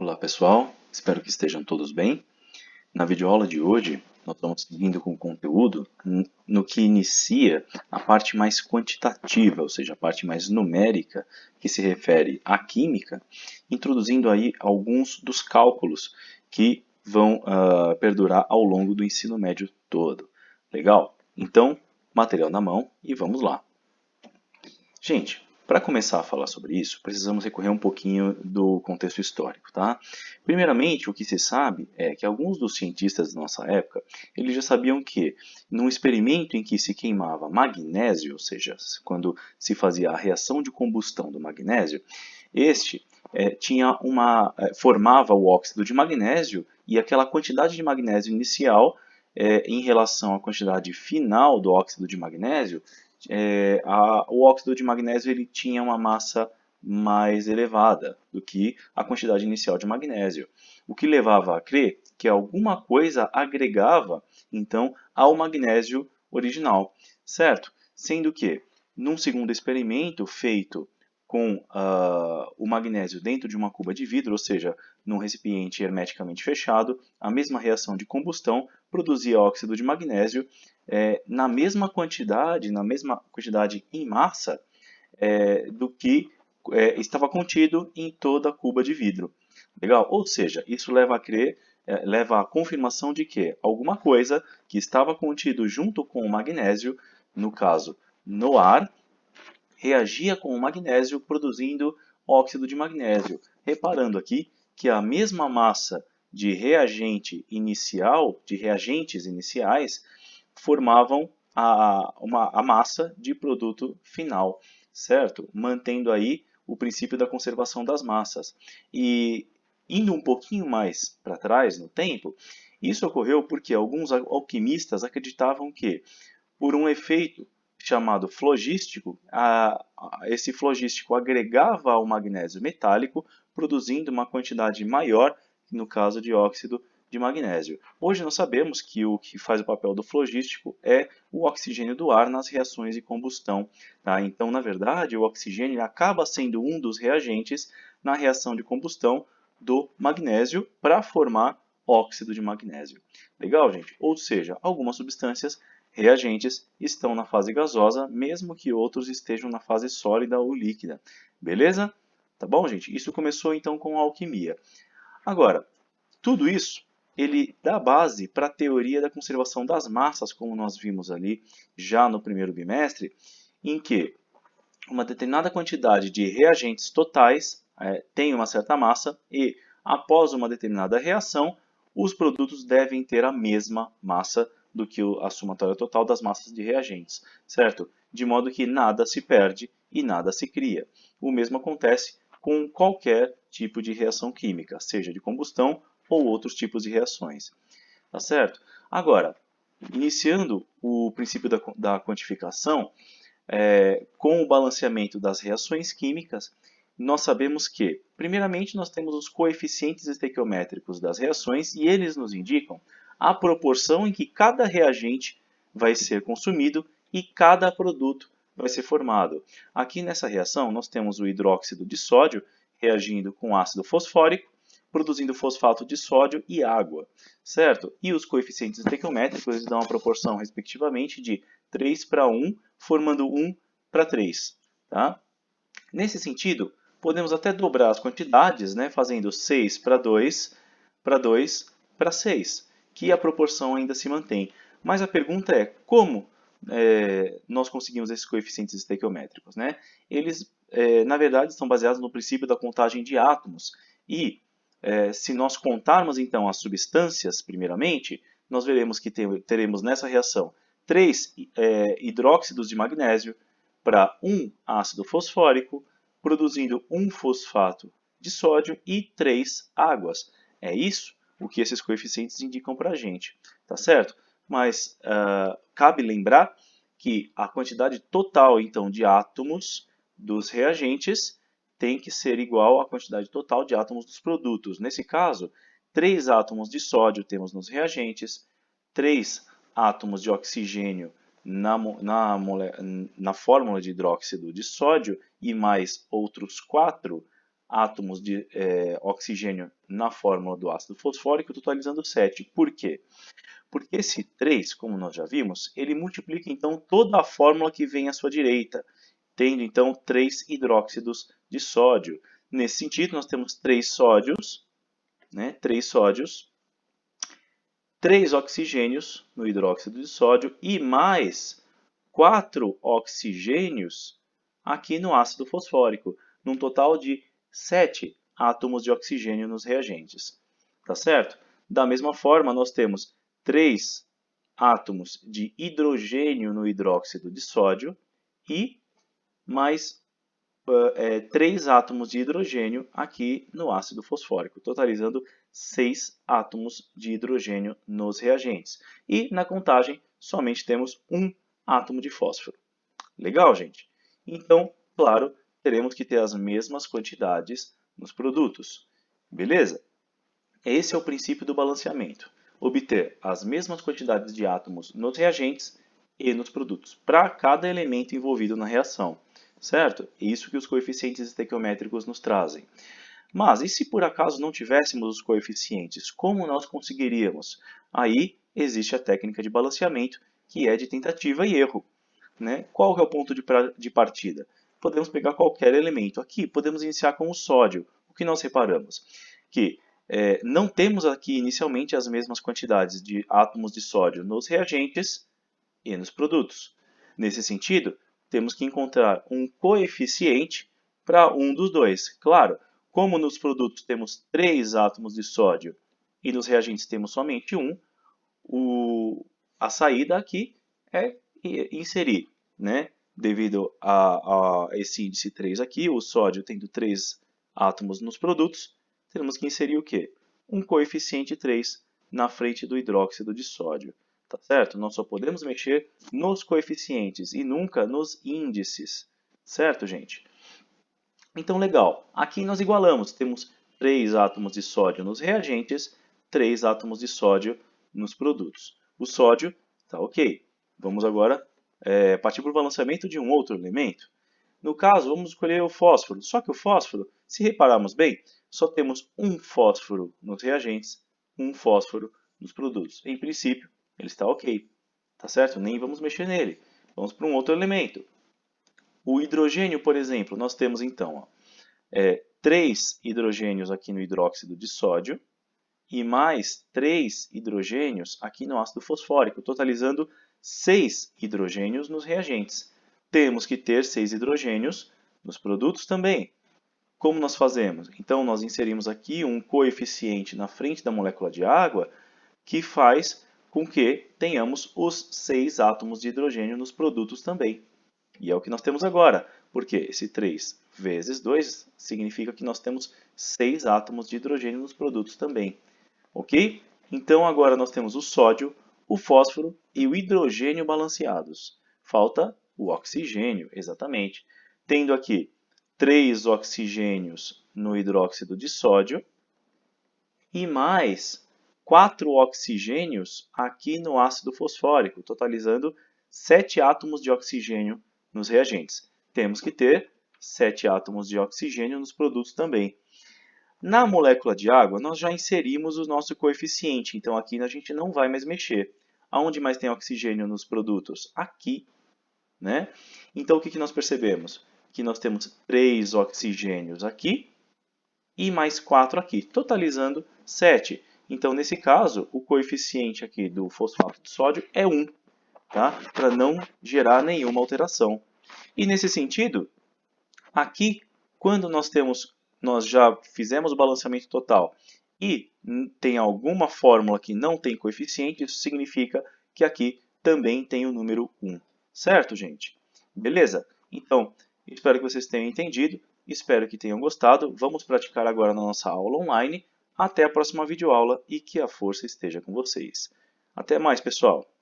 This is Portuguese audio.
Olá pessoal, espero que estejam todos bem. Na videoaula de hoje, nós estamos seguindo com o conteúdo no que inicia a parte mais quantitativa, ou seja, a parte mais numérica, que se refere à química, introduzindo aí alguns dos cálculos que vão perdurar ao longo do ensino médio todo. Legal? Então, material na mão e vamos lá. Gente, para começar a falar sobre isso, precisamos recorrer um pouquinho do contexto histórico, tá? Primeiramente, o que se sabe é que alguns dos cientistas da nossa época, eles já sabiam que, num experimento em que se queimava magnésio, ou seja, quando se fazia a reação de combustão do magnésio, este formava o óxido de magnésio e aquela quantidade de magnésio inicial, em relação à quantidade final do óxido de magnésio, o óxido de magnésio ele tinha uma massa mais elevada do que a quantidade inicial de magnésio, o que levava a crer que alguma coisa agregava, então, ao magnésio original, certo? Sendo que, num segundo experimento feito com o magnésio dentro de uma cuba de vidro, ou seja, num recipiente hermeticamente fechado, a mesma reação de combustão produzia óxido de magnésio na mesma quantidade em massa do que estava contido em toda a cuba de vidro. Legal? Ou seja, isso leva a crer, leva à confirmação de que alguma coisa que estava contido junto com o magnésio, no caso no ar, reagia com o magnésio produzindo óxido de magnésio. Reparando aqui que a mesma massa de reagente inicial, de reagentes iniciais, formavam a massa de produto final, certo? Mantendo aí o princípio da conservação das massas. E indo um pouquinho mais para trás no tempo, isso ocorreu porque alguns alquimistas acreditavam que, por um efeito chamado flogístico, esse flogístico agregava ao magnésio metálico, produzindo uma quantidade maior, no caso de óxido de magnésio. Hoje nós sabemos que o que faz o papel do flogístico é o oxigênio do ar nas reações de combustão. Tá? Então, na verdade, o oxigênio acaba sendo um dos reagentes na reação de combustão do magnésio para formar óxido de magnésio. Legal, gente? Ou seja, algumas substâncias reagentes estão na fase gasosa, mesmo que outros estejam na fase sólida ou líquida. Beleza? Tá bom, gente? Isso começou então com a alquimia. Agora, tudo isso ele dá base para a teoria da conservação das massas, como nós vimos ali já no primeiro bimestre, em que uma determinada quantidade de reagentes totais tem uma certa massa e, após uma determinada reação, os produtos devem ter a mesma massa do que a somatória total das massas de reagentes, certo? De modo que nada se perde e nada se cria. O mesmo acontece com qualquer tipo de reação química, seja de combustão ou outros tipos de reações. Tá certo? Agora, iniciando o princípio da quantificação, com o balanceamento das reações químicas, nós sabemos que, primeiramente, nós temos os coeficientes estequiométricos das reações e eles nos indicam a proporção em que cada reagente vai ser consumido e cada produto vai ser formado. Aqui nessa reação, nós temos o hidróxido de sódio reagindo com ácido fosfórico, produzindo fosfato de sódio e água, certo? E os coeficientes estequiométricos eles dão a proporção, respectivamente, de 3 para 1, formando 1 para 3. Tá? Nesse sentido, podemos até dobrar as quantidades, né, fazendo 6 para 2 para 2 para 6, que a proporção ainda se mantém. Mas a pergunta é, como nós conseguimos esses coeficientes estequiométricos? Né? Eles, na verdade, estão baseados no princípio da contagem de átomos. E, se nós contarmos, então, as substâncias, primeiramente, nós veremos que teremos nessa reação 3 hidróxidos de magnésio para 1 ácido fosfórico, produzindo 1 fosfato de sódio e 3 águas. É isso o que esses coeficientes indicam para a gente, tá certo? Mas cabe lembrar que a quantidade total, então, de átomos dos reagentes tem que ser igual à quantidade total de átomos dos produtos. Nesse caso, 3 átomos de sódio temos nos reagentes, 3 átomos de oxigênio na fórmula de hidróxido de sódio e mais outros 4 átomos de oxigênio na fórmula do ácido fosfórico, totalizando 7. Por quê? Porque esse 3, como nós já vimos, ele multiplica então toda a fórmula que vem à sua direita, tendo então 3 hidróxidos de sódio. Nesse sentido, nós temos 3 sódios, 3 oxigênios no hidróxido de sódio e mais 4 oxigênios aqui no ácido fosfórico, num total de 7 átomos de oxigênio nos reagentes. Tá certo? Da mesma forma, nós temos 3 átomos de hidrogênio no hidróxido de sódio e mais 3 átomos de hidrogênio aqui no ácido fosfórico, totalizando 6 átomos de hidrogênio nos reagentes. E na contagem, somente temos um átomo de fósforo. Legal, gente? Então, claro, teremos que ter as mesmas quantidades nos produtos. Beleza? Esse é o princípio do balanceamento. Obter as mesmas quantidades de átomos nos reagentes e nos produtos, para cada elemento envolvido na reação. Certo? É isso que os coeficientes estequiométricos nos trazem. Mas, e se por acaso não tivéssemos os coeficientes, como nós conseguiríamos? Aí existe a técnica de balanceamento, que é de tentativa e erro. Qual é o ponto de partida? Podemos pegar qualquer elemento. Aqui podemos iniciar com o sódio. O que nós reparamos? Que não temos aqui inicialmente as mesmas quantidades de átomos de sódio nos reagentes e nos produtos. Nesse sentido, temos que encontrar um coeficiente para um dos dois. Claro, como nos produtos temos 3 átomos de sódio e nos reagentes temos somente um, a saída aqui é inserir, devido a esse índice 3 aqui, o sódio tendo 3 átomos nos produtos, temos que inserir o quê? Um coeficiente 3 na frente do hidróxido de sódio. Tá certo? Nós só podemos mexer nos coeficientes e nunca nos índices. Certo, gente? Então, legal. Aqui nós igualamos. Temos 3 átomos de sódio nos reagentes, 3 átomos de sódio nos produtos. O sódio está ok. Vamos agora partir para o balanceamento de um outro elemento. No caso, vamos escolher o fósforo. Só que o fósforo, se repararmos bem, só temos um fósforo nos reagentes, um fósforo nos produtos. Em princípio, ele está ok. Tá certo? Nem vamos mexer nele. Vamos para um outro elemento. O hidrogênio, por exemplo, nós temos então 3 hidrogênios aqui no hidróxido de sódio e mais 3 hidrogênios aqui no ácido fosfórico, totalizando 6 hidrogênios nos reagentes. Temos que ter 6 hidrogênios nos produtos também. Como nós fazemos? Então, nós inserimos aqui um coeficiente na frente da molécula de água que faz com que tenhamos os 6 átomos de hidrogênio nos produtos também. E é o que nós temos agora, porque esse 3 vezes 2 significa que nós temos 6 átomos de hidrogênio nos produtos também. Ok? Então, agora nós temos o sódio, o fósforo e o hidrogênio balanceados. Falta o oxigênio, exatamente. Tendo aqui 3 oxigênios no hidróxido de sódio e mais 4 oxigênios aqui no ácido fosfórico, totalizando 7 átomos de oxigênio nos reagentes. Temos que ter 7 átomos de oxigênio nos produtos também. Na molécula de água, nós já inserimos o nosso coeficiente, então aqui a gente não vai mais mexer. Aonde mais tem oxigênio nos produtos? Aqui. Então, o que nós percebemos? Que nós temos 3 oxigênios aqui e mais 4 aqui, totalizando 7. Então, nesse caso, o coeficiente aqui do fosfato de sódio é 1, tá? Para não gerar nenhuma alteração. E nesse sentido, aqui, quando nós já fizemos o balanceamento total e tem alguma fórmula que não tem coeficiente, isso significa que aqui também tem o número 1. Certo, gente? Beleza? Então, espero que vocês tenham entendido. Espero que tenham gostado. Vamos praticar agora na nossa aula online. Até a próxima videoaula e que a força esteja com vocês. Até mais, pessoal!